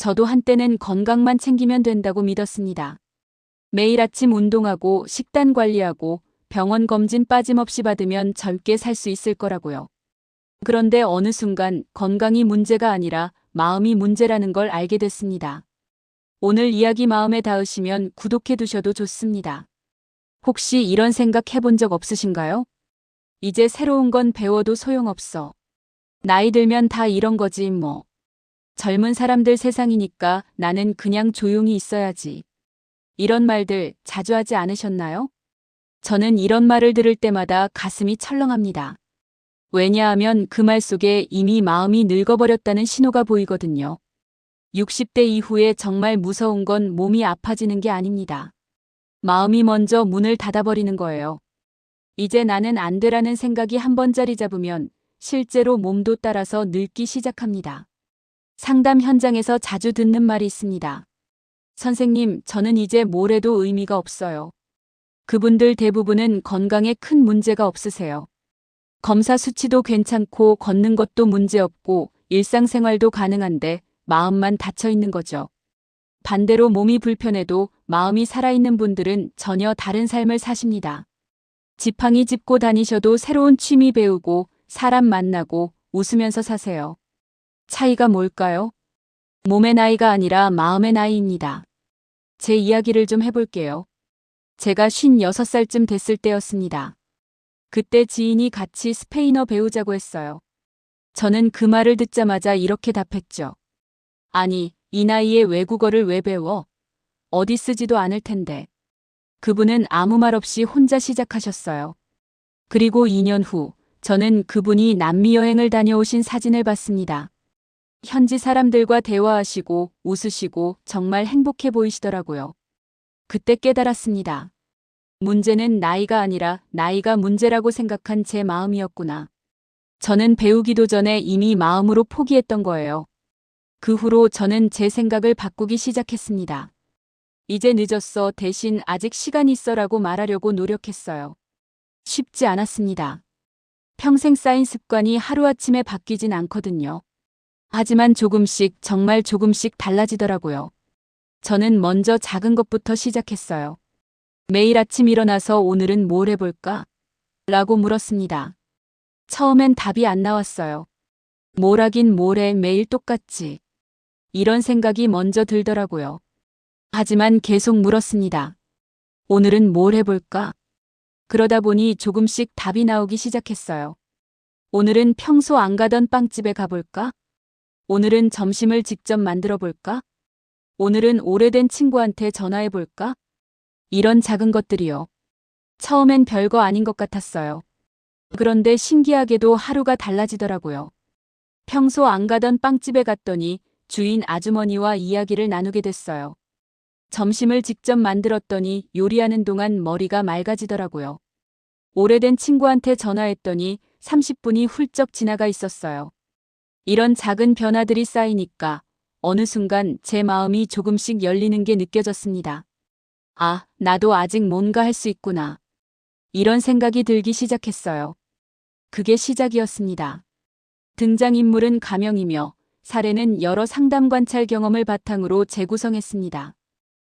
저도 한때는 건강만 챙기면 된다고 믿었습니다. 매일 아침 운동하고 식단 관리하고 병원 검진 빠짐없이 받으면 젊게 살 수 있을 거라고요. 그런데 어느 순간 건강이 문제가 아니라 마음이 문제라는 걸 알게 됐습니다. 오늘 이야기 마음에 닿으시면 구독해 두셔도 좋습니다. 혹시 이런 생각 해본 적 없으신가요? 이제 새로운 건 배워도 소용없어. 나이 들면 다 이런 거지 뭐. 젊은 사람들 세상이니까 나는 그냥 조용히 있어야지. 이런 말들 자주 하지 않으셨나요? 저는 이런 말을 들을 때마다 가슴이 철렁합니다. 왜냐하면 그 말 속에 이미 마음이 늙어버렸다는 신호가 보이거든요. 60대 이후에 정말 무서운 건 몸이 아파지는 게 아닙니다. 마음이 먼저 문을 닫아버리는 거예요. 이제 나는 안 되라는 생각이 한 번 자리 잡으면 실제로 몸도 따라서 늙기 시작합니다. 상담 현장에서 자주 듣는 말이 있습니다. 선생님, 저는 이제 뭘 해도 의미가 없어요. 그분들 대부분은 건강에 큰 문제가 없으세요. 검사 수치도 괜찮고 걷는 것도 문제없고 일상생활도 가능한데 마음만 닫혀 있는 거죠. 반대로 몸이 불편해도 마음이 살아있는 분들은 전혀 다른 삶을 사십니다. 지팡이 짚고 다니셔도 새로운 취미 배우고 사람 만나고 웃으면서 사세요. 차이가 뭘까요? 몸의 나이가 아니라 마음의 나이입니다. 제 이야기를 좀 해볼게요. 제가 56살쯤 됐을 때였습니다. 그때 지인이 같이 스페인어 배우자고 했어요. 저는 그 말을 듣자마자 이렇게 답했죠. 아니, 이 나이에 외국어를 왜 배워? 어디 쓰지도 않을 텐데. 그분은 아무 말 없이 혼자 시작하셨어요. 그리고 2년 후, 저는 그분이 남미 여행을 다녀오신 사진을 봤습니다. 현지 사람들과 대화하시고 웃으시고 정말 행복해 보이시더라고요. 그때 깨달았습니다. 문제는 나이가 아니라 나이가 문제라고 생각한 제 마음이었구나. 저는 배우기도 전에 이미 마음으로 포기했던 거예요. 그 후로 저는 제 생각을 바꾸기 시작했습니다. 이제 늦었어. 대신 아직 시간 있어라고 말하려고 노력했어요. 쉽지 않았습니다. 평생 쌓인 습관이 하루아침에 바뀌진 않거든요. 하지만 조금씩, 정말 조금씩 달라지더라고요. 저는 먼저 작은 것부터 시작했어요. 매일 아침 일어나서 오늘은 뭘 해볼까? 라고 물었습니다. 처음엔 답이 안 나왔어요. 뭘 하긴 뭘 해, 매일 똑같지. 이런 생각이 먼저 들더라고요. 하지만 계속 물었습니다. 오늘은 뭘 해볼까? 그러다 보니 조금씩 답이 나오기 시작했어요. 오늘은 평소 안 가던 빵집에 가볼까? 오늘은 점심을 직접 만들어 볼까? 오늘은 오래된 친구한테 전화해 볼까? 이런 작은 것들이요. 처음엔 별거 아닌 것 같았어요. 그런데 신기하게도 하루가 달라지더라고요. 평소 안 가던 빵집에 갔더니 주인 아주머니와 이야기를 나누게 됐어요. 점심을 직접 만들었더니 요리하는 동안 머리가 맑아지더라고요. 오래된 친구한테 전화했더니 30분이 훌쩍 지나가 있었어요. 이런 작은 변화들이 쌓이니까 어느 순간 제 마음이 조금씩 열리는 게 느껴졌습니다. 아, 나도 아직 뭔가 할 수 있구나. 이런 생각이 들기 시작했어요. 그게 시작이었습니다. 등장인물은 가명이며 사례는 여러 상담 관찰 경험을 바탕으로 재구성했습니다.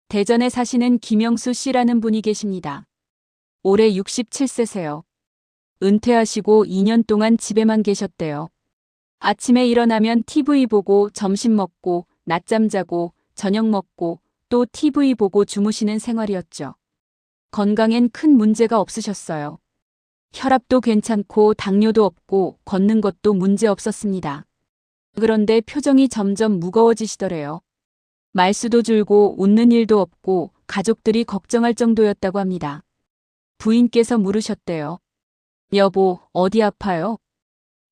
대전에 사시는 김영수 씨라는 분이 계십니다. 올해 67세세요. 은퇴하시고 2년 동안 집에만 계셨대요. 아침에 일어나면 TV 보고 점심 먹고 낮잠 자고 저녁 먹고 또 TV 보고 주무시는 생활이었죠. 건강엔 큰 문제가 없으셨어요. 혈압도 괜찮고 당뇨도 없고 걷는 것도 문제 없었습니다. 그런데 표정이 점점 무거워지시더래요. 말수도 줄고 웃는 일도 없고 가족들이 걱정할 정도였다고 합니다. 부인께서 물으셨대요. 여보, 어디 아파요?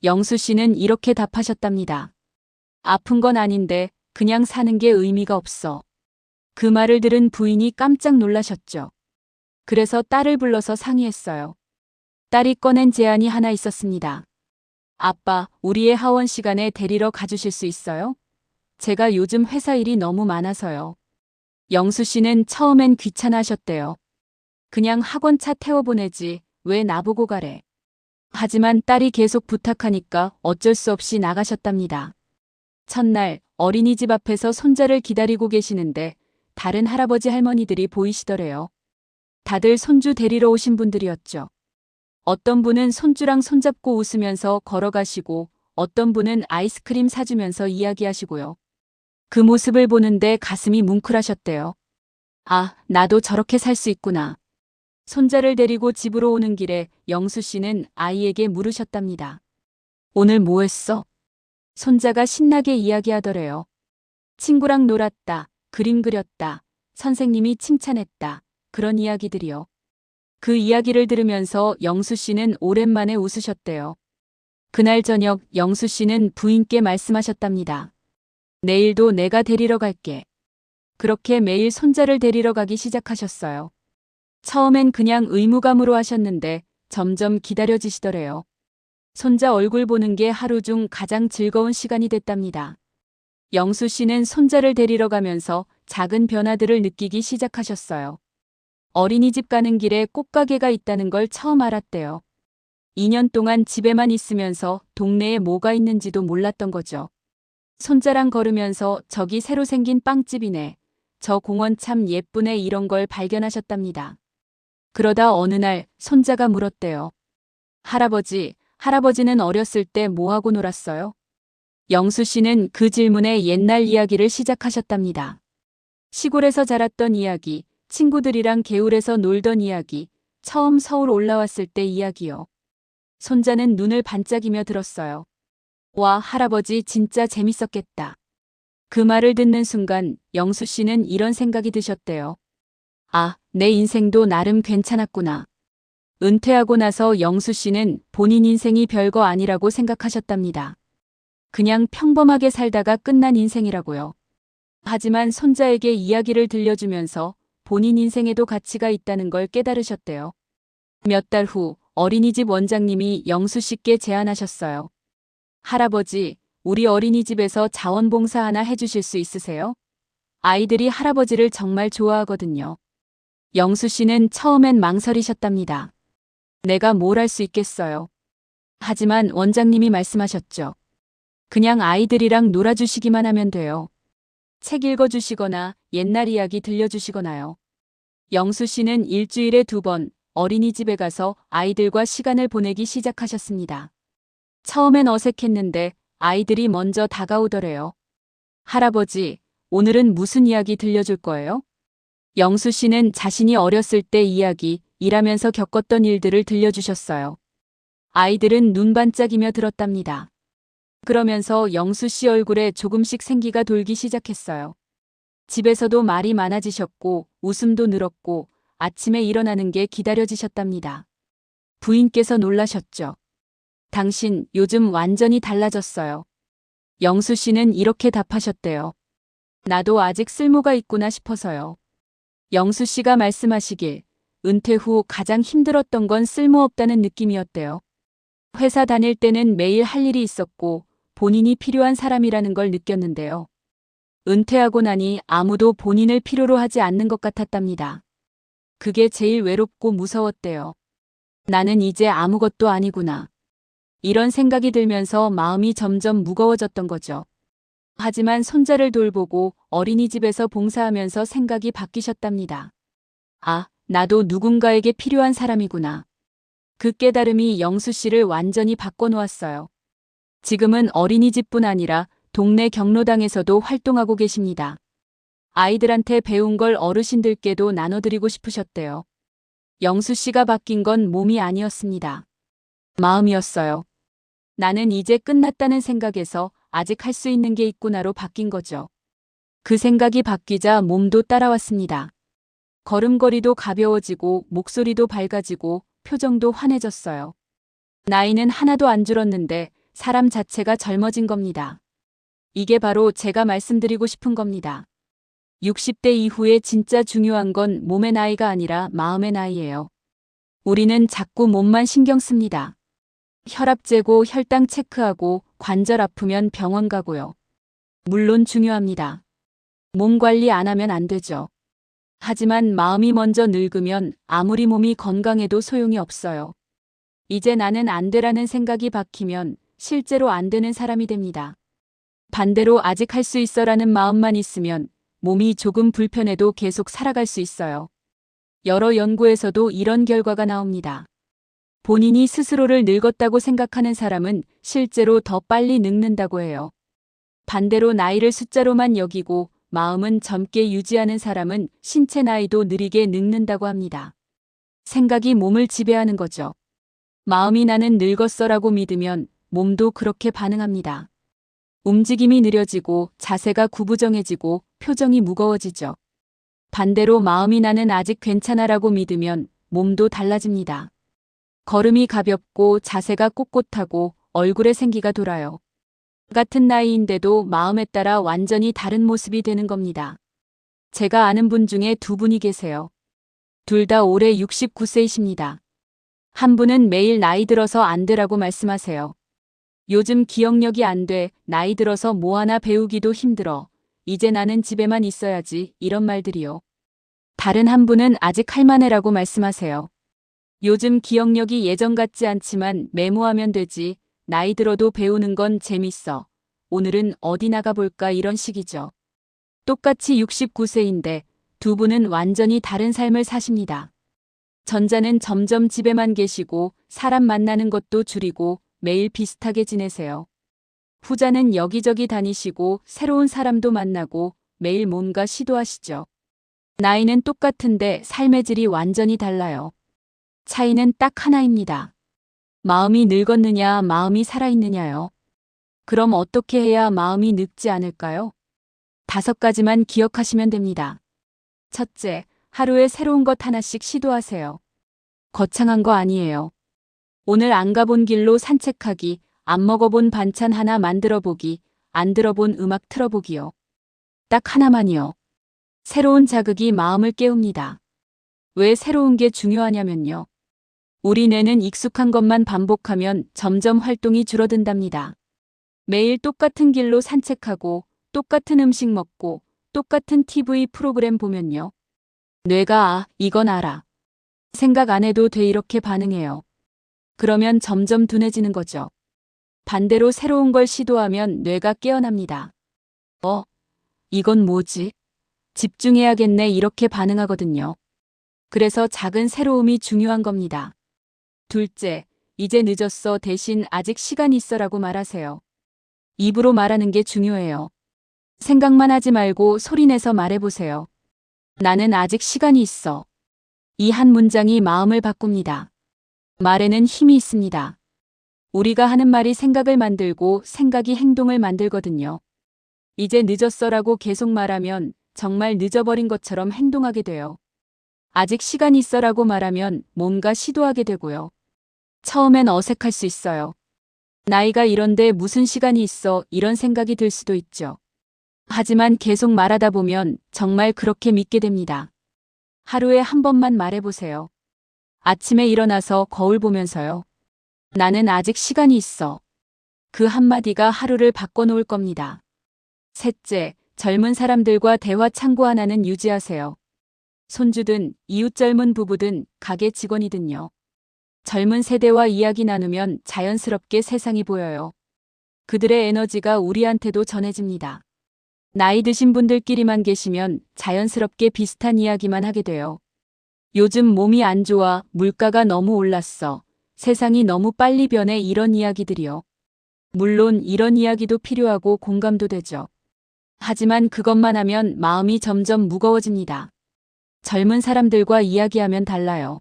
영수 씨는 이렇게 답하셨답니다. 아픈 건 아닌데 그냥 사는 게 의미가 없어. 그 말을 들은 부인이 깜짝 놀라셨죠. 그래서 딸을 불러서 상의했어요. 딸이 꺼낸 제안이 하나 있었습니다. 아빠, 우리의 하원 시간에 데리러 가주실 수 있어요? 제가 요즘 회사 일이 너무 많아서요. 영수 씨는 처음엔 귀찮아하셨대요. 그냥 학원 차 태워보내지 왜 나보고 가래. 하지만 딸이 계속 부탁하니까 어쩔 수 없이 나가셨답니다. 첫날 어린이집 앞에서 손자를 기다리고 계시는데 다른 할아버지 할머니들이 보이시더래요. 다들 손주 데리러 오신 분들이었죠. 어떤 분은 손주랑 손잡고 웃으면서 걸어가시고 어떤 분은 아이스크림 사주면서 이야기하시고요. 그 모습을 보는데 가슴이 뭉클하셨대요. 아, 나도 저렇게 살 수 있구나. 손자를 데리고 집으로 오는 길에 영수 씨는 아이에게 물으셨답니다. 오늘 뭐 했어? 손자가 신나게 이야기하더래요. 친구랑 놀았다, 그림 그렸다, 선생님이 칭찬했다, 그런 이야기들이요. 그 이야기를 들으면서 영수 씨는 오랜만에 웃으셨대요. 그날 저녁 영수 씨는 부인께 말씀하셨답니다. 내일도 내가 데리러 갈게. 그렇게 매일 손자를 데리러 가기 시작하셨어요. 처음엔 그냥 의무감으로 하셨는데 점점 기다려지시더래요. 손자 얼굴 보는 게 하루 중 가장 즐거운 시간이 됐답니다. 영수 씨는 손자를 데리러 가면서 작은 변화들을 느끼기 시작하셨어요. 어린이집 가는 길에 꽃가게가 있다는 걸 처음 알았대요. 2년 동안 집에만 있으면서 동네에 뭐가 있는지도 몰랐던 거죠. 손자랑 걸으면서 저기 새로 생긴 빵집이네. 저 공원 참 예쁘네 이런 걸 발견하셨답니다. 그러다 어느 날 손자가 물었대요. 할아버지는 어렸을 때 뭐하고 놀았어요? 영수 씨는 그 질문에 옛날 이야기를 시작하셨답니다. 시골에서 자랐던 이야기, 친구들이랑 개울에서 놀던 이야기, 처음 서울 올라왔을 때 이야기요. 손자는 눈을 반짝이며 들었어요. 와, 할아버지 진짜 재밌었겠다. 그 말을 듣는 순간 영수 씨는 이런 생각이 드셨대요. 아, 내 인생도 나름 괜찮았구나. 은퇴하고 나서 영수 씨는 본인 인생이 별거 아니라고 생각하셨답니다. 그냥 평범하게 살다가 끝난 인생이라고요. 하지만 손자에게 이야기를 들려주면서 본인 인생에도 가치가 있다는 걸 깨달으셨대요. 몇 달 후 어린이집 원장님이 영수 씨께 제안하셨어요. 할아버지, 우리 어린이집에서 자원봉사 하나 해주실 수 있으세요? 아이들이 할아버지를 정말 좋아하거든요. 영수 씨는 처음엔 망설이셨답니다. 내가 뭘 할 수 있겠어요. 하지만 원장님이 말씀하셨죠. 그냥 아이들이랑 놀아주시기만 하면 돼요. 책 읽어주시거나 옛날 이야기 들려주시거나요. 영수 씨는 일주일에 2번 어린이집에 가서 아이들과 시간을 보내기 시작하셨습니다. 처음엔 어색했는데 아이들이 먼저 다가오더래요. 할아버지, 오늘은 무슨 이야기 들려줄 거예요? 영수 씨는 자신이 어렸을 때 이야기, 일하면서 겪었던 일들을 들려주셨어요. 아이들은 눈 반짝이며 들었답니다. 그러면서 영수 씨 얼굴에 조금씩 생기가 돌기 시작했어요. 집에서도 말이 많아지셨고 웃음도 늘었고 아침에 일어나는 게 기다려지셨답니다. 부인께서 놀라셨죠. 당신 요즘 완전히 달라졌어요. 영수 씨는 이렇게 답하셨대요. 나도 아직 쓸모가 있구나 싶어서요. 영수 씨가 말씀하시길 은퇴 후 가장 힘들었던 건 쓸모없다는 느낌이었대요. 회사 다닐 때는 매일 할 일이 있었고 본인이 필요한 사람이라는 걸 느꼈는데요. 은퇴하고 나니 아무도 본인을 필요로 하지 않는 것 같았답니다. 그게 제일 외롭고 무서웠대요. 나는 이제 아무것도 아니구나. 이런 생각이 들면서 마음이 점점 무거워졌던 거죠. 하지만 손자를 돌보고 어린이집에서 봉사하면서 생각이 바뀌셨답니다. 아, 나도 누군가에게 필요한 사람이구나. 그 깨달음이 영수 씨를 완전히 바꿔놓았어요. 지금은 어린이집뿐 아니라 동네 경로당에서도 활동하고 계십니다. 아이들한테 배운 걸 어르신들께도 나눠드리고 싶으셨대요. 영수 씨가 바뀐 건 몸이 아니었습니다. 마음이었어요. 나는 이제 끝났다는 생각에서 아직 할 수 있는 게 있구나로 바뀐 거죠. 그 생각이 바뀌자 몸도 따라왔습니다. 걸음걸이도 가벼워지고 목소리도 밝아지고 표정도 환해졌어요. 나이는 하나도 안 줄었는데 사람 자체가 젊어진 겁니다. 이게 바로 제가 말씀드리고 싶은 겁니다. 60대 이후에 진짜 중요한 건 몸의 나이가 아니라 마음의 나이예요. 우리는 자꾸 몸만 신경 씁니다. 혈압 재고 혈당 체크하고 관절 아프면 병원 가고요. 물론 중요합니다. 몸 관리 안 하면 안 되죠. 하지만 마음이 먼저 늙으면 아무리 몸이 건강해도 소용이 없어요. 이제 나는 안 되라는 생각이 박히면 실제로 안 되는 사람이 됩니다. 반대로 아직 할 수 있어라는 마음만 있으면 몸이 조금 불편해도 계속 살아갈 수 있어요. 여러 연구에서도 이런 결과가 나옵니다. 본인이 스스로를 늙었다고 생각하는 사람은 실제로 더 빨리 늙는다고 해요. 반대로 나이를 숫자로만 여기고 마음은 젊게 유지하는 사람은 신체 나이도 느리게 늙는다고 합니다. 생각이 몸을 지배하는 거죠. 마음이 나는 늙었어라고 믿으면 몸도 그렇게 반응합니다. 움직임이 느려지고 자세가 구부정해지고 표정이 무거워지죠. 반대로 마음이 나는 아직 괜찮아라고 믿으면 몸도 달라집니다. 걸음이 가볍고 자세가 꼿꼿하고 얼굴에 생기가 돌아요. 같은 나이인데도 마음에 따라 완전히 다른 모습이 되는 겁니다. 제가 아는 분 중에 두 분이 계세요. 둘 다 올해 69세이십니다. 한 분은 매일 나이 들어서 안 되라고 말씀하세요. 요즘 기억력이 안 돼, 나이 들어서 뭐 하나 배우기도 힘들어, 이제 나는 집에만 있어야지, 이런 말들이요. 다른 한 분은 아직 할만해라고 말씀하세요. 요즘 기억력이 예전 같지 않지만 메모하면 되지, 나이 들어도 배우는 건 재밌어. 오늘은 어디 나가볼까 이런 식이죠. 똑같이 69세인데 두 분은 완전히 다른 삶을 사십니다. 전자는 점점 집에만 계시고 사람 만나는 것도 줄이고 매일 비슷하게 지내세요. 후자는 여기저기 다니시고 새로운 사람도 만나고 매일 뭔가 시도하시죠. 나이는 똑같은데 삶의 질이 완전히 달라요. 차이는 딱 하나입니다. 마음이 늙었느냐, 마음이 살아있느냐요. 그럼 어떻게 해야 마음이 늙지 않을까요? 5가지만 기억하시면 됩니다. 첫째, 하루에 새로운 것 하나씩 시도하세요. 거창한 거 아니에요. 오늘 안 가본 길로 산책하기, 안 먹어본 반찬 하나 만들어 보기, 안 들어본 음악 틀어보기요. 딱 하나만이요. 새로운 자극이 마음을 깨웁니다. 왜 새로운 게 중요하냐면요. 우리 뇌는 익숙한 것만 반복하면 점점 활동이 줄어든답니다. 매일 똑같은 길로 산책하고 똑같은 음식 먹고 똑같은 TV 프로그램 보면요. 뇌가 이건 알아. 생각 안 해도 돼 이렇게 반응해요. 그러면 점점 둔해지는 거죠. 반대로 새로운 걸 시도하면 뇌가 깨어납니다. 이건 뭐지? 집중해야겠네 이렇게 반응하거든요. 그래서 작은 새로움이 중요한 겁니다. 둘째, 이제 늦었어 대신 아직 시간 있어라고 말하세요. 입으로 말하는 게 중요해요. 생각만 하지 말고 소리내서 말해보세요. 나는 아직 시간이 있어. 이 한 문장이 마음을 바꿉니다. 말에는 힘이 있습니다. 우리가 하는 말이 생각을 만들고 생각이 행동을 만들거든요. 이제 늦었어라고 계속 말하면 정말 늦어버린 것처럼 행동하게 돼요. 아직 시간 있어라고 말하면 뭔가 시도하게 되고요. 처음엔 어색할 수 있어요. 나이가 이런데 무슨 시간이 있어 이런 생각이 들 수도 있죠. 하지만 계속 말하다 보면 정말 그렇게 믿게 됩니다. 하루에 한 번만 말해보세요. 아침에 일어나서 거울 보면서요. 나는 아직 시간이 있어. 그 한마디가 하루를 바꿔놓을 겁니다. 셋째, 젊은 사람들과 대화 창구 하나는 유지하세요. 손주든 이웃 젊은 부부든 가게 직원이든요. 젊은 세대와 이야기 나누면 자연스럽게 세상이 보여요. 그들의 에너지가 우리한테도 전해집니다. 나이 드신 분들끼리만 계시면 자연스럽게 비슷한 이야기만 하게 돼요. 요즘 몸이 안 좋아, 물가가 너무 올랐어, 세상이 너무 빨리 변해 이런 이야기들이요. 물론 이런 이야기도 필요하고 공감도 되죠. 하지만 그것만 하면 마음이 점점 무거워집니다. 젊은 사람들과 이야기하면 달라요.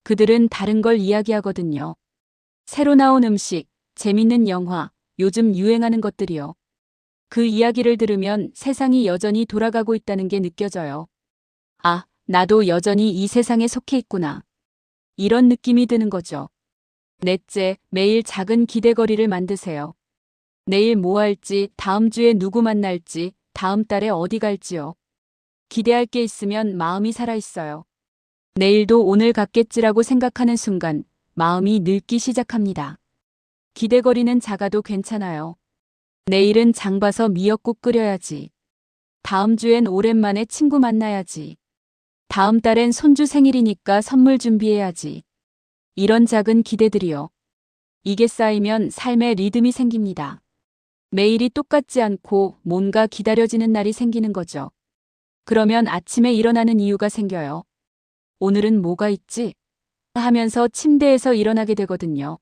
그들은 다른 걸 이야기하거든요. 새로 나온 음식, 재밌는 영화, 요즘 유행하는 것들이요. 그 이야기를 들으면 세상이 여전히 돌아가고 있다는 게 느껴져요. 나도 여전히 이 세상에 속해 있구나. 이런 느낌이 드는 거죠. 넷째, 매일 작은 기대거리를 만드세요. 내일 뭐 할지, 다음 주에 누구 만날지, 다음 달에 어디 갈지요. 기대할 게 있으면 마음이 살아있어요. 내일도 오늘 같겠지라고 생각하는 순간 마음이 늙기 시작합니다. 기대거리는 작아도 괜찮아요. 내일은 장 봐서 미역국 끓여야지. 다음 주엔 오랜만에 친구 만나야지. 다음 달엔 손주 생일이니까 선물 준비해야지. 이런 작은 기대들이요. 이게 쌓이면 삶의 리듬이 생깁니다. 매일이 똑같지 않고 뭔가 기다려지는 날이 생기는 거죠. 그러면 아침에 일어나는 이유가 생겨요. 오늘은 뭐가 있지? 하면서 침대에서 일어나게 되거든요.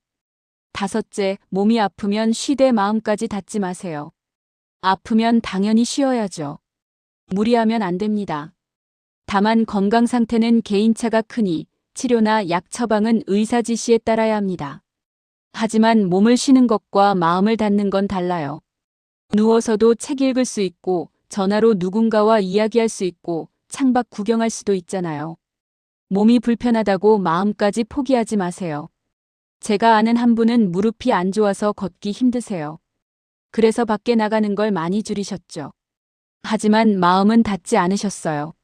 다섯째, 몸이 아프면 쉬되 마음까지 닫지 마세요. 아프면 당연히 쉬어야죠. 무리하면 안 됩니다. 다만 건강 상태는 개인차가 크니 치료나 약 처방은 의사 지시에 따라야 합니다. 하지만 몸을 쉬는 것과 마음을 닫는 건 달라요. 누워서도 책 읽을 수 있고 전화로 누군가와 이야기할 수 있고 창밖 구경할 수도 있잖아요. 몸이 불편하다고 마음까지 포기하지 마세요. 제가 아는 한 분은 무릎이 안 좋아서 걷기 힘드세요. 그래서 밖에 나가는 걸 많이 줄이셨죠. 하지만 마음은 닫지 않으셨어요.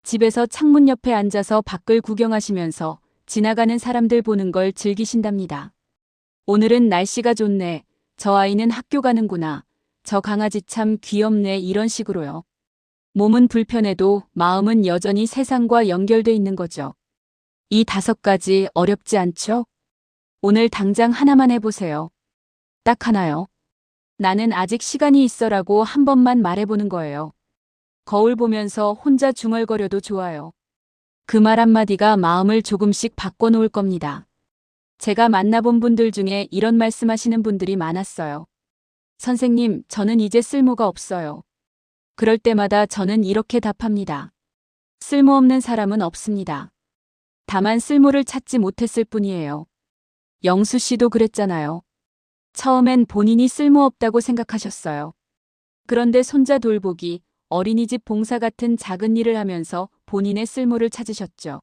집에서 창문 옆에 앉아서 밖을 구경하시면서 지나가는 사람들 보는 걸 즐기신답니다. 오늘은 날씨가 좋네. 저 아이는 학교 가는구나. 저 강아지 참 귀엽네. 이런 식으로요. 몸은 불편해도 마음은 여전히 세상과 연결돼 있는 거죠. 이 5가지 어렵지 않죠? 오늘 당장 하나만 해보세요. 딱 하나요. 나는 아직 시간이 있어라고 한 번만 말해보는 거예요. 거울 보면서 혼자 중얼거려도 좋아요. 그 말 한마디가 마음을 조금씩 바꿔놓을 겁니다. 제가 만나본 분들 중에 이런 말씀하시는 분들이 많았어요. 선생님, 저는 이제 쓸모가 없어요. 그럴 때마다 저는 이렇게 답합니다. 쓸모없는 사람은 없습니다. 다만 쓸모를 찾지 못했을 뿐이에요. 영수 씨도 그랬잖아요. 처음엔 본인이 쓸모없다고 생각하셨어요. 그런데 손자 돌보기, 어린이집 봉사 같은 작은 일을 하면서 본인의 쓸모를 찾으셨죠.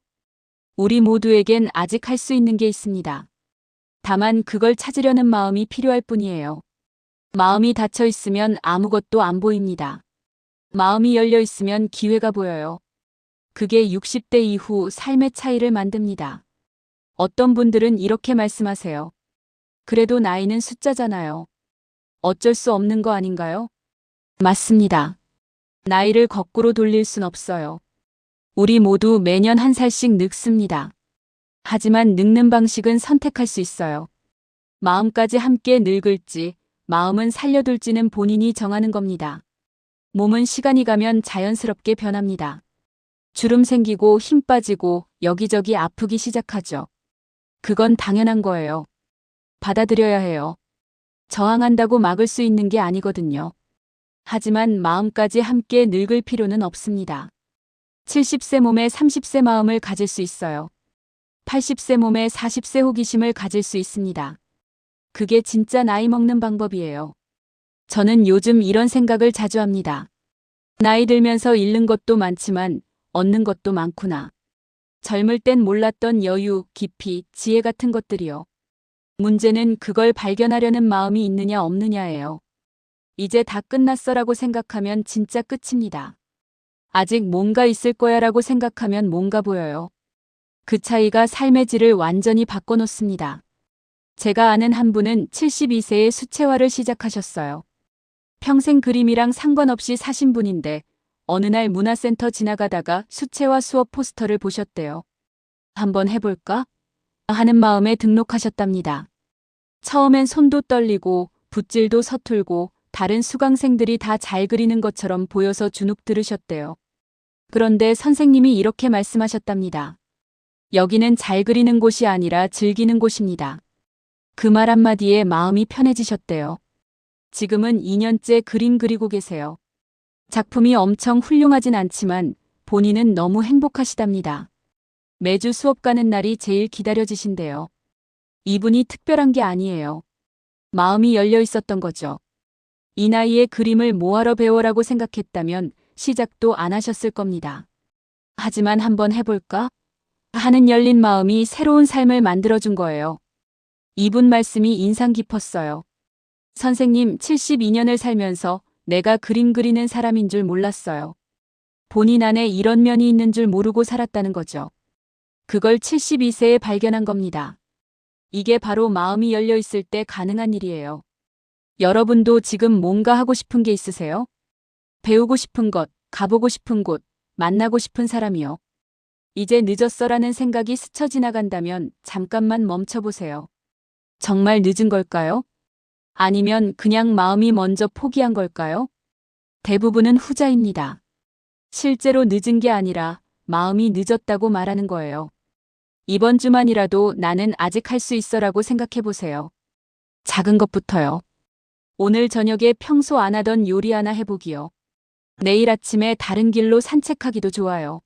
우리 모두에겐 아직 할 수 있는 게 있습니다. 다만 그걸 찾으려는 마음이 필요할 뿐이에요. 마음이 닫혀 있으면 아무것도 안 보입니다. 마음이 열려 있으면 기회가 보여요. 그게 60대 이후 삶의 차이를 만듭니다. 어떤 분들은 이렇게 말씀하세요. 그래도 나이는 숫자잖아요. 어쩔 수 없는 거 아닌가요? 맞습니다. 나이를 거꾸로 돌릴 순 없어요. 우리 모두 매년 한 살씩 늙습니다. 하지만 늙는 방식은 선택할 수 있어요. 마음까지 함께 늙을지, 마음은 살려둘지는 본인이 정하는 겁니다. 몸은 시간이 가면 자연스럽게 변합니다. 주름 생기고 힘 빠지고 여기저기 아프기 시작하죠. 그건 당연한 거예요. 받아들여야 해요. 저항한다고 막을 수 있는 게 아니거든요. 하지만 마음까지 함께 늙을 필요는 없습니다. 70세 몸에 30세 마음을 가질 수 있어요. 80세 몸에 40세 호기심을 가질 수 있습니다. 그게 진짜 나이 먹는 방법이에요. 저는 요즘 이런 생각을 자주 합니다. 나이 들면서 잃는 것도 많지만 얻는 것도 많구나. 젊을 땐 몰랐던 여유, 깊이, 지혜 같은 것들이요. 문제는 그걸 발견하려는 마음이 있느냐 없느냐예요. 이제 다 끝났어라고 생각하면 진짜 끝입니다. 아직 뭔가 있을 거야라고 생각하면 뭔가 보여요. 그 차이가 삶의 질을 완전히 바꿔놓습니다. 제가 아는 한 분은 72세에 수채화를 시작하셨어요. 평생 그림이랑 상관없이 사신 분인데 어느 날 문화센터 지나가다가 수채화 수업 포스터를 보셨대요. 한번 해볼까? 하는 마음에 등록하셨답니다. 처음엔 손도 떨리고 붓질도 서툴고 다른 수강생들이 다 잘 그리는 것처럼 보여서 주눅 들으셨대요. 그런데 선생님이 이렇게 말씀하셨답니다. 여기는 잘 그리는 곳이 아니라 즐기는 곳입니다. 그 말 한마디에 마음이 편해지셨대요. 지금은 2년째 그림 그리고 계세요. 작품이 엄청 훌륭하진 않지만 본인은 너무 행복하시답니다. 매주 수업 가는 날이 제일 기다려지신대요. 이분이 특별한 게 아니에요. 마음이 열려 있었던 거죠. 이 나이에 그림을 뭐하러 배워라고 생각했다면 시작도 안 하셨을 겁니다. 하지만 한번 해볼까? 하는 열린 마음이 새로운 삶을 만들어준 거예요. 이분 말씀이 인상 깊었어요. 선생님, 72년을 살면서 내가 그림 그리는 사람인 줄 몰랐어요. 본인 안에 이런 면이 있는 줄 모르고 살았다는 거죠. 그걸 72세에 발견한 겁니다. 이게 바로 마음이 열려 있을 때 가능한 일이에요. 여러분도 지금 뭔가 하고 싶은 게 있으세요? 배우고 싶은 것, 가보고 싶은 곳, 만나고 싶은 사람이요. 이제 늦었어라는 생각이 스쳐 지나간다면 잠깐만 멈춰보세요. 정말 늦은 걸까요? 아니면 그냥 마음이 먼저 포기한 걸까요? 대부분은 후자입니다. 실제로 늦은 게 아니라 마음이 늦었다고 말하는 거예요. 이번 주만이라도 나는 아직 할 수 있어라고 생각해 보세요. 작은 것부터요. 오늘 저녁에 평소 안 하던 요리 하나 해보기요. 내일 아침에 다른 길로 산책하기도 좋아요.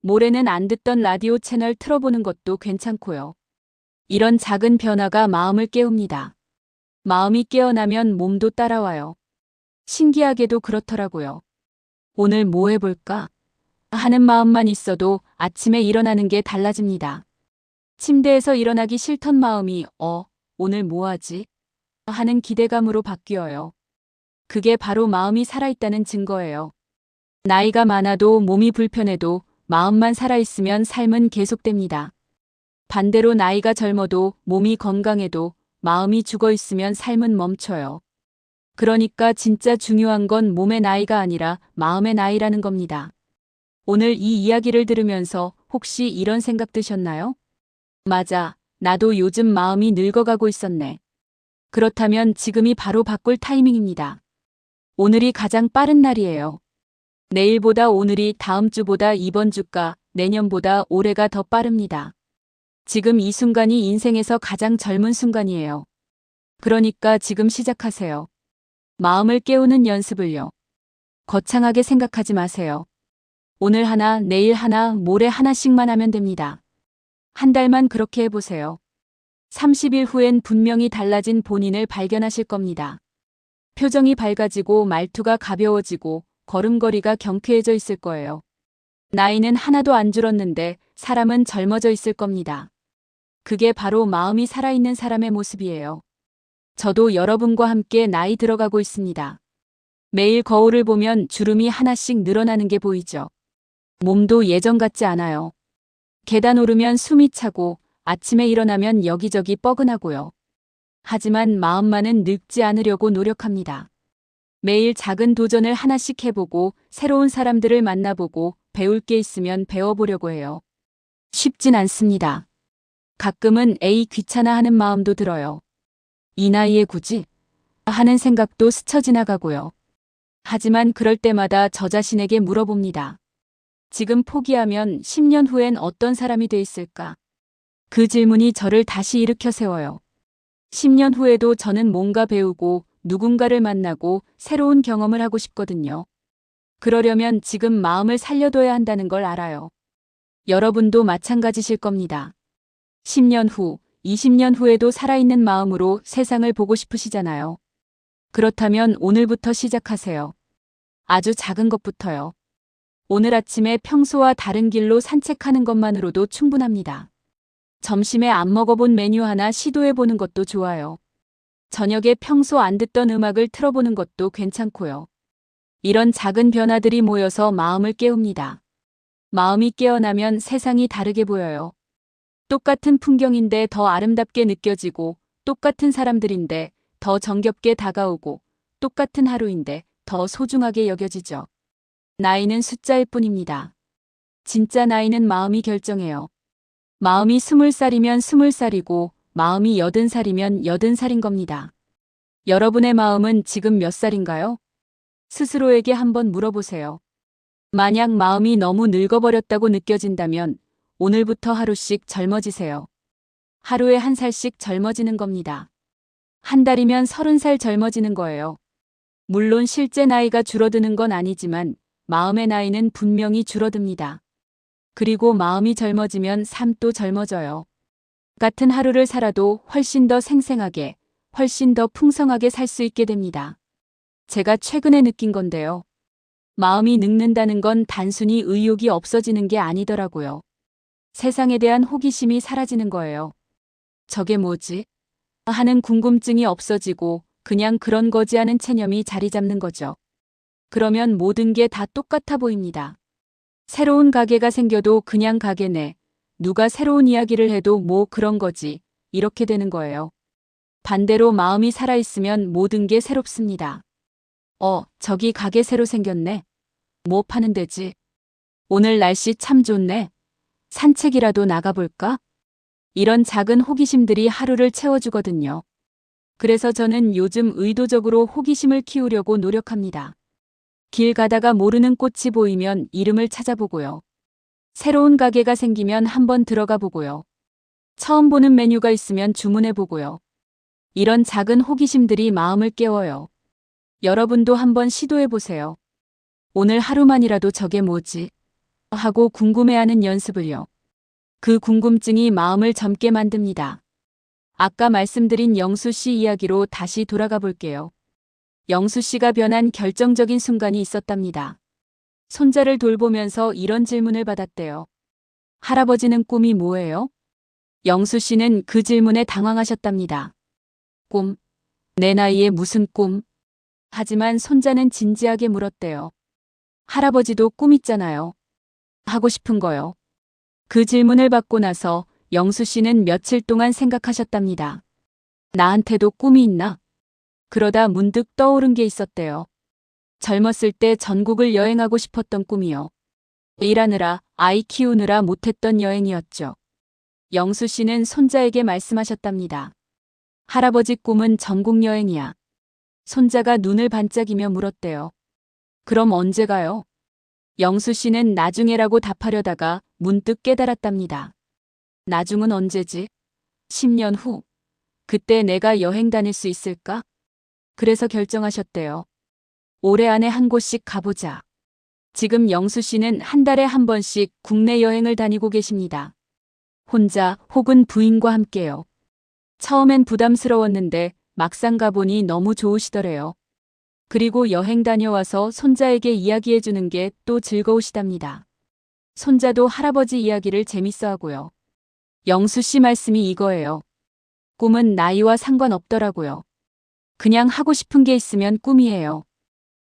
모레는 안 듣던 라디오 채널 틀어보는 것도 괜찮고요. 이런 작은 변화가 마음을 깨웁니다. 마음이 깨어나면 몸도 따라와요. 신기하게도 그렇더라고요. 오늘 뭐 해볼까? 하는 마음만 있어도 아침에 일어나는 게 달라집니다. 침대에서 일어나기 싫던 마음이 오늘 뭐 하지? 하는 기대감으로 바뀌어요. 그게 바로 마음이 살아있다는 증거예요. 나이가 많아도 몸이 불편해도 마음만 살아있으면 삶은 계속됩니다. 반대로 나이가 젊어도 몸이 건강해도 마음이 죽어있으면 삶은 멈춰요. 그러니까 진짜 중요한 건 몸의 나이가 아니라 마음의 나이라는 겁니다. 오늘 이 이야기를 들으면서 혹시 이런 생각 드셨나요? 맞아, 나도 요즘 마음이 늙어가고 있었네. 그렇다면 지금이 바로 바꿀 타이밍입니다. 오늘이 가장 빠른 날이에요. 내일보다 오늘이 다음 주보다 이번 주가 내년보다 올해가 더 빠릅니다. 지금 이 순간이 인생에서 가장 젊은 순간이에요. 그러니까 지금 시작하세요. 마음을 깨우는 연습을요. 거창하게 생각하지 마세요. 오늘 하나, 내일 하나, 모레 하나씩만 하면 됩니다. 한 달만 그렇게 해보세요. 30일 후엔 분명히 달라진 본인을 발견하실 겁니다. 표정이 밝아지고 말투가 가벼워지고 걸음걸이가 경쾌해져 있을 거예요. 나이는 하나도 안 줄었는데 사람은 젊어져 있을 겁니다. 그게 바로 마음이 살아있는 사람의 모습이에요. 저도 여러분과 함께 나이 들어가고 있습니다. 매일 거울을 보면 주름이 하나씩 늘어나는 게 보이죠. 몸도 예전 같지 않아요. 계단 오르면 숨이 차고 아침에 일어나면 여기저기 뻐근하고요. 하지만 마음만은 늙지 않으려고 노력합니다. 매일 작은 도전을 하나씩 해보고 새로운 사람들을 만나보고 배울 게 있으면 배워보려고 해요. 쉽진 않습니다. 가끔은 에이 귀찮아 하는 마음도 들어요. 이 나이에 굳이? 하는 생각도 스쳐 지나가고요. 하지만 그럴 때마다 저 자신에게 물어봅니다. 지금 포기하면 10년 후엔 어떤 사람이 돼 있을까? 그 질문이 저를 다시 일으켜 세워요. 10년 후에도 저는 뭔가 배우고 누군가를 만나고 새로운 경험을 하고 싶거든요. 그러려면 지금 마음을 살려둬야 한다는 걸 알아요. 여러분도 마찬가지실 겁니다. 10년 후, 20년 후에도 살아있는 마음으로 세상을 보고 싶으시잖아요. 그렇다면 오늘부터 시작하세요. 아주 작은 것부터요. 오늘 아침에 평소와 다른 길로 산책하는 것만으로도 충분합니다. 점심에 안 먹어본 메뉴 하나 시도해보는 것도 좋아요. 저녁에 평소 안 듣던 음악을 틀어보는 것도 괜찮고요. 이런 작은 변화들이 모여서 마음을 깨웁니다. 마음이 깨어나면 세상이 다르게 보여요. 똑같은 풍경인데 더 아름답게 느껴지고, 똑같은 사람들인데 더 정겹게 다가오고, 똑같은 하루인데 더 소중하게 여겨지죠. 나이는 숫자일 뿐입니다. 진짜 나이는 마음이 결정해요. 마음이 20살이면 20살이고 마음이 80살이면 80살인 겁니다. 여러분의 마음은 지금 몇 살인가요? 스스로에게 한번 물어보세요. 만약 마음이 너무 늙어버렸다고 느껴진다면 오늘부터 하루씩 젊어지세요. 하루에 한 살씩 젊어지는 겁니다. 한 달이면 30살 젊어지는 거예요. 물론 실제 나이가 줄어드는 건 아니지만 마음의 나이는 분명히 줄어듭니다. 그리고 마음이 젊어지면 삶도 젊어져요. 같은 하루를 살아도 훨씬 더 생생하게, 훨씬 더 풍성하게 살 수 있게 됩니다. 제가 최근에 느낀 건데요. 마음이 늙는다는 건 단순히 의욕이 없어지는 게 아니더라고요. 세상에 대한 호기심이 사라지는 거예요. 저게 뭐지? 하는 궁금증이 없어지고 그냥 그런 거지 하는 체념이 자리 잡는 거죠. 그러면 모든 게 다 똑같아 보입니다. 새로운 가게가 생겨도 그냥 가게네. 누가 새로운 이야기를 해도 뭐 그런 거지. 이렇게 되는 거예요. 반대로 마음이 살아있으면 모든 게 새롭습니다. 저기 가게 새로 생겼네. 뭐 파는 데지? 오늘 날씨 참 좋네. 산책이라도 나가볼까? 이런 작은 호기심들이 하루를 채워주거든요. 그래서 저는 요즘 의도적으로 호기심을 키우려고 노력합니다. 길 가다가 모르는 꽃이 보이면 이름을 찾아보고요. 새로운 가게가 생기면 한번 들어가 보고요. 처음 보는 메뉴가 있으면 주문해 보고요. 이런 작은 호기심들이 마음을 깨워요. 여러분도 한번 시도해 보세요. 오늘 하루만이라도 저게 뭐지? 하고 궁금해하는 연습을요. 그 궁금증이 마음을 젊게 만듭니다. 아까 말씀드린 영수 씨 이야기로 다시 돌아가 볼게요. 영수 씨가 변한 결정적인 순간이 있었답니다. 손자를 돌보면서 이런 질문을 받았대요. 할아버지는 꿈이 뭐예요? 영수 씨는 그 질문에 당황하셨답니다. 꿈? 내 나이에 무슨 꿈? 하지만 손자는 진지하게 물었대요. 할아버지도 꿈 있잖아요. 하고 싶은 거요. 그 질문을 받고 나서 영수 씨는 며칠 동안 생각하셨답니다. 나한테도 꿈이 있나? 그러다 문득 떠오른 게 있었대요. 젊었을 때 전국을 여행하고 싶었던 꿈이요. 일하느라, 아이 키우느라 못했던 여행이었죠. 영수 씨는 손자에게 말씀하셨답니다. 할아버지 꿈은 전국 여행이야. 손자가 눈을 반짝이며 물었대요. 그럼 언제 가요? 영수 씨는 나중에라고 답하려다가 문득 깨달았답니다. 나중은 언제지? 10년 후. 그때 내가 여행 다닐 수 있을까? 그래서 결정하셨대요. 올해 안에 한 곳씩 가보자. 지금 영수 씨는 한 달에 한 번씩 국내 여행을 다니고 계십니다. 혼자 혹은 부인과 함께요. 처음엔 부담스러웠는데 막상 가보니 너무 좋으시더래요. 그리고 여행 다녀와서 손자에게 이야기해 주는 게 또 즐거우시답니다. 손자도 할아버지 이야기를 재밌어 하고요. 영수 씨 말씀이 이거예요. 꿈은 나이와 상관없더라고요. 그냥 하고 싶은 게 있으면 꿈이에요.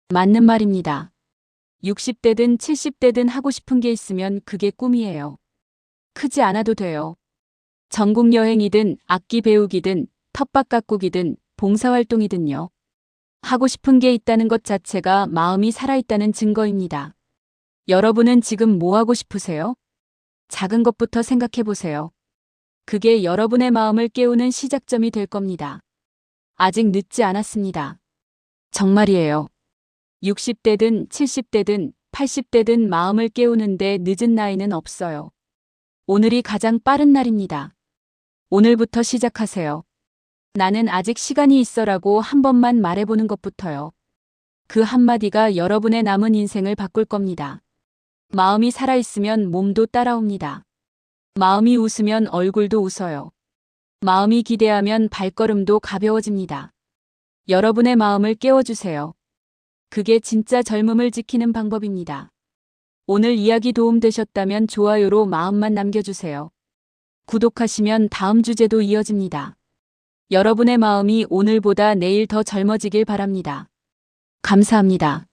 맞는 말입니다. 60대든 70대든 하고 싶은 게 있으면 그게 꿈이에요. 크지 않아도 돼요. 전국 여행이든 악기 배우기든 텃밭 가꾸기든 봉사활동이든요. 하고 싶은 게 있다는 것 자체가 마음이 살아있다는 증거입니다. 여러분은 지금 뭐 하고 싶으세요? 작은 것부터 생각해 보세요. 그게 여러분의 마음을 깨우는 시작점이 될 겁니다. 아직 늦지 않았습니다. 정말이에요. 60대든 70대든 80대든 마음을 깨우는데 늦은 나이는 없어요. 오늘이 가장 빠른 날입니다. 오늘부터 시작하세요. 나는 아직 시간이 있어라고 한 번만 말해보는 것부터요. 그 한마디가 여러분의 남은 인생을 바꿀 겁니다. 마음이 살아있으면 몸도 따라옵니다. 마음이 웃으면 얼굴도 웃어요. 마음이 기대하면 발걸음도 가벼워집니다. 여러분의 마음을 깨워주세요. 그게 진짜 젊음을 지키는 방법입니다. 오늘 이야기 도움되셨다면 좋아요로 마음만 남겨주세요. 구독하시면 다음 주제도 이어집니다. 여러분의 마음이 오늘보다 내일 더 젊어지길 바랍니다. 감사합니다.